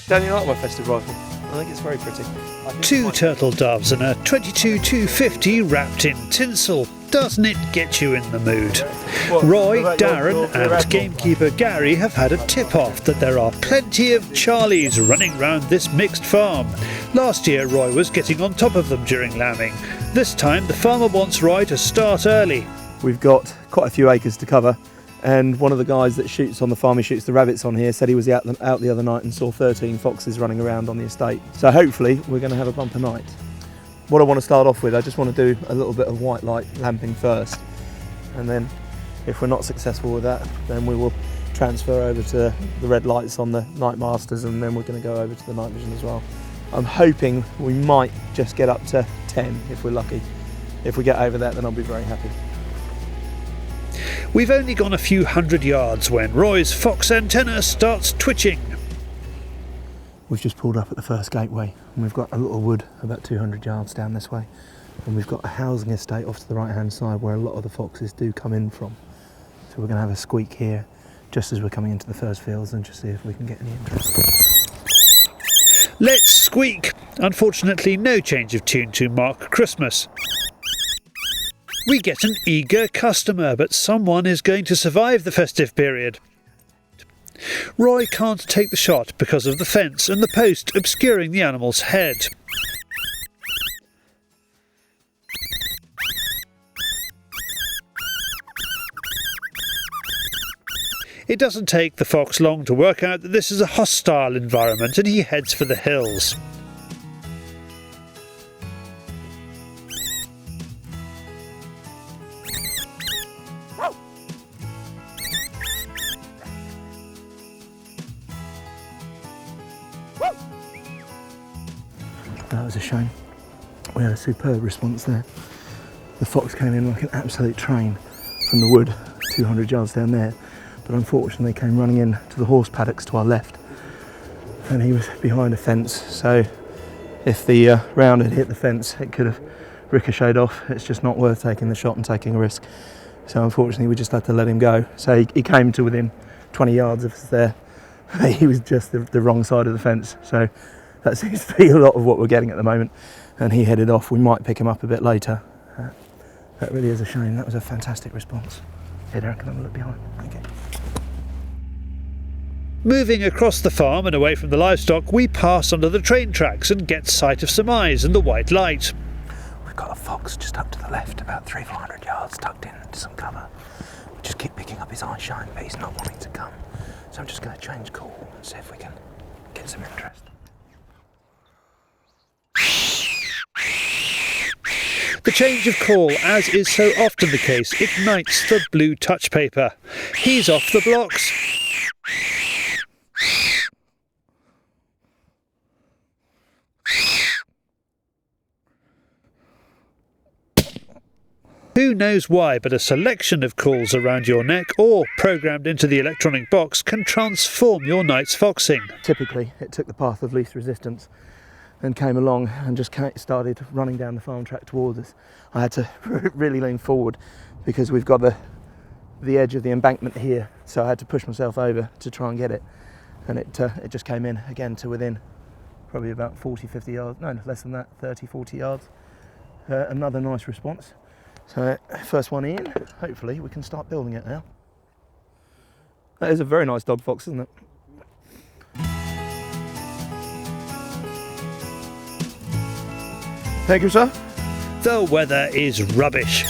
Don't you like my festive rifle? I think it's very pretty. Two turtle doves and a 22-250 wrapped in tinsel. Doesn't it get you in the mood? Roy, Darren and gamekeeper Gary have had a tip-off that there are plenty of Charlies running round this mixed farm. Last year Roy was getting on top of them during lambing. This time the farmer wants Roy to start early. We've got quite a few acres to cover, and one of the guys that shoots on the farm, he shoots the rabbits on here, said he was out the other night and saw 13 foxes running around on the estate. So hopefully we're going to have a bumper night. What I want to start off with, I just want to do a little bit of white light lamping first, and then if we're not successful with that, then we will transfer over to the red lights on the night masters, and then we're going to go over to the night vision as well. I'm hoping we might just get up to 10 if we're lucky. If we get over that, then I'll be very happy. We've only gone a few hundred yards when Roy's fox antenna starts twitching. We've just pulled up at the first gateway, and we've got a little wood about 200 yards down this way, and we've got a housing estate off to the right hand side where a lot of the foxes do come in from. So we're going to have a squeak here just as we're coming into the first fields and just see if we can get any interest. Let's squeak! Unfortunately no change of tune to mark Christmas. We get an eager customer, but someone is going to survive the festive period. Roy can't take the shot because of the fence and the post obscuring the animal's head. It doesn't take the fox long to work out that this is a hostile environment, and he heads for the hills. That was a shame. We had a superb response there. The fox came in like an absolute train from the wood 200 yards down there, but unfortunately came running in to the horse paddocks to our left, and he was behind a fence, so if the round had hit the fence it could have ricocheted off. It's just not worth taking the shot and taking a risk, so unfortunately we just had to let him go. So he came to within 20 yards of us there. He was just the wrong side of the fence, so that seems to be a lot of what we're getting at the moment, and he headed off. We might pick him up a bit later. That really is a shame. That was a fantastic response. Here, Darren, can I have a look behind? Okay. Moving across the farm and away from the livestock, we pass under the train tracks and get sight of some eyes and the white light. We've got a fox just up to the left, about 300-400 yards, tucked into some cover. We just keep picking up his eye shine, but he's not wanting to come. So I'm just going to change call and see if we can get some interest. The change of call, as is so often the case, ignites the blue touch paper. He's off the blocks. Who knows why, but a selection of calls around your neck or programmed into the electronic box can transform your night's foxing. Typically, it took the path of least resistance and came along and just started running down the farm track towards us. I had to really lean forward because we've got the edge of the embankment here, so I had to push myself over to try and get it, and it just came in again to within probably about 40-50 yards, no, less than that, 30-40 yards. Another nice response. So first one in, hopefully we can start building it now. That is a very nice dog fox, isn't it? Thank you, sir. The weather is rubbish.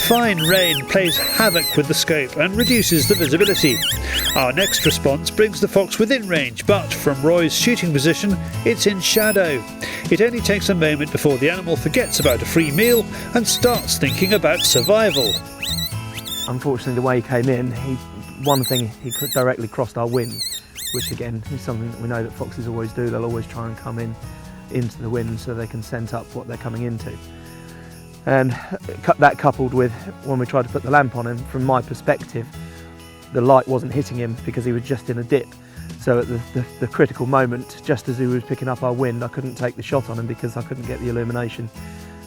Fine rain plays havoc with the scope and reduces the visibility. Our next response brings the fox within range, but from Roy's shooting position, it's in shadow. It only takes a moment before the animal forgets about a free meal and starts thinking about survival. Unfortunately, the way he came in, one thing, he directly crossed our wind, which again is something that we know that foxes always do. They'll always try and come into the wind so they can scent up what they're coming into. And that coupled with when we tried to put the lamp on him, from my perspective, the light wasn't hitting him because he was just in a dip. So at the critical moment, just as he was picking up our wind, I couldn't take the shot on him because I couldn't get the illumination.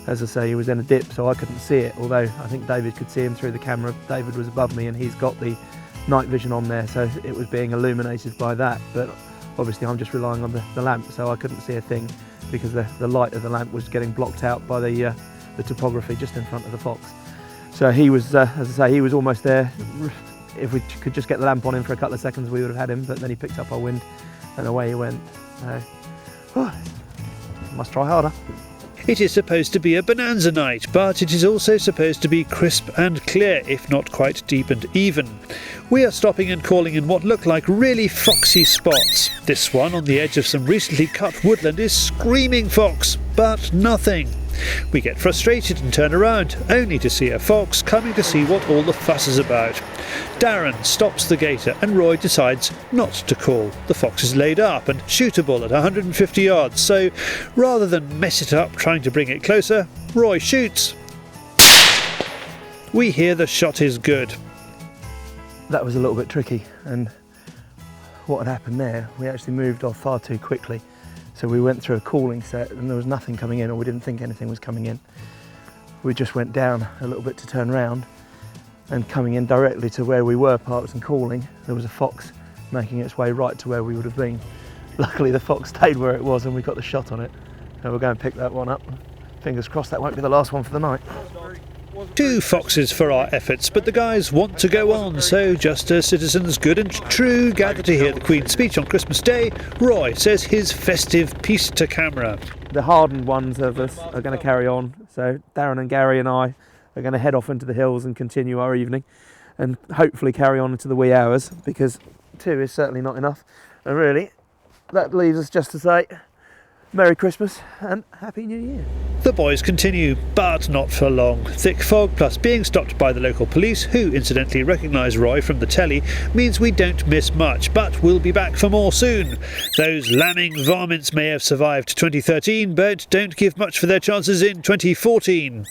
As I say, he was in a dip, so I couldn't see it, although I think David could see him through the camera. David was above me and he's got the night vision on there, so it was being illuminated by that. But obviously I'm just relying on the lamp, so I couldn't see a thing because the light of the lamp was getting blocked out by the topography just in front of the fox. So he was, as I say, he was almost there. If we could just get the lamp on him for a couple of seconds, we would have had him, but then he picked up our wind and away he went. So, must try harder. It is supposed to be a bonanza night, but it is also supposed to be crisp and clear, if not quite deep and even. We are stopping and calling in what look like really foxy spots. This one on the edge of some recently cut woodland is screaming fox, but nothing. We get frustrated and turn around, only to see a fox coming to see what all the fuss is about. Darren stops the Gator and Roy decides not to call. The fox is laid up and shootable at 150 yards, so rather than mess it up trying to bring it closer, Roy shoots. We hear the shot is good. That was a little bit tricky, and what had happened there, we actually moved off far too quickly. So we went through a calling set and there was nothing coming in, or we didn't think anything was coming in. We just went down a little bit to turn around, and coming in directly to where we were parked and calling, there was a fox making its way right to where we would have been. Luckily the fox stayed where it was and we got the shot on it. So we'll go and pick that one up. Fingers crossed that won't be the last one for the night. 2 foxes for our efforts, but the guys want to go on, so just as citizens good and true gather to hear the Queen's speech on Christmas Day, Roy says his festive piece to camera. The hardened ones of us are going to carry on, so Darren and Gary and I are going to head off into the hills and continue our evening and hopefully carry on into the wee hours, because 2 is certainly not enough. And really, that leaves us just to say Merry Christmas and Happy New Year. The boys continue, but not for long. Thick fog plus being stopped by the local police, who incidentally recognise Roy from the telly, means we don't miss much, but we'll be back for more soon. Those lambing varmints may have survived 2013, but don't give much for their chances in 2014.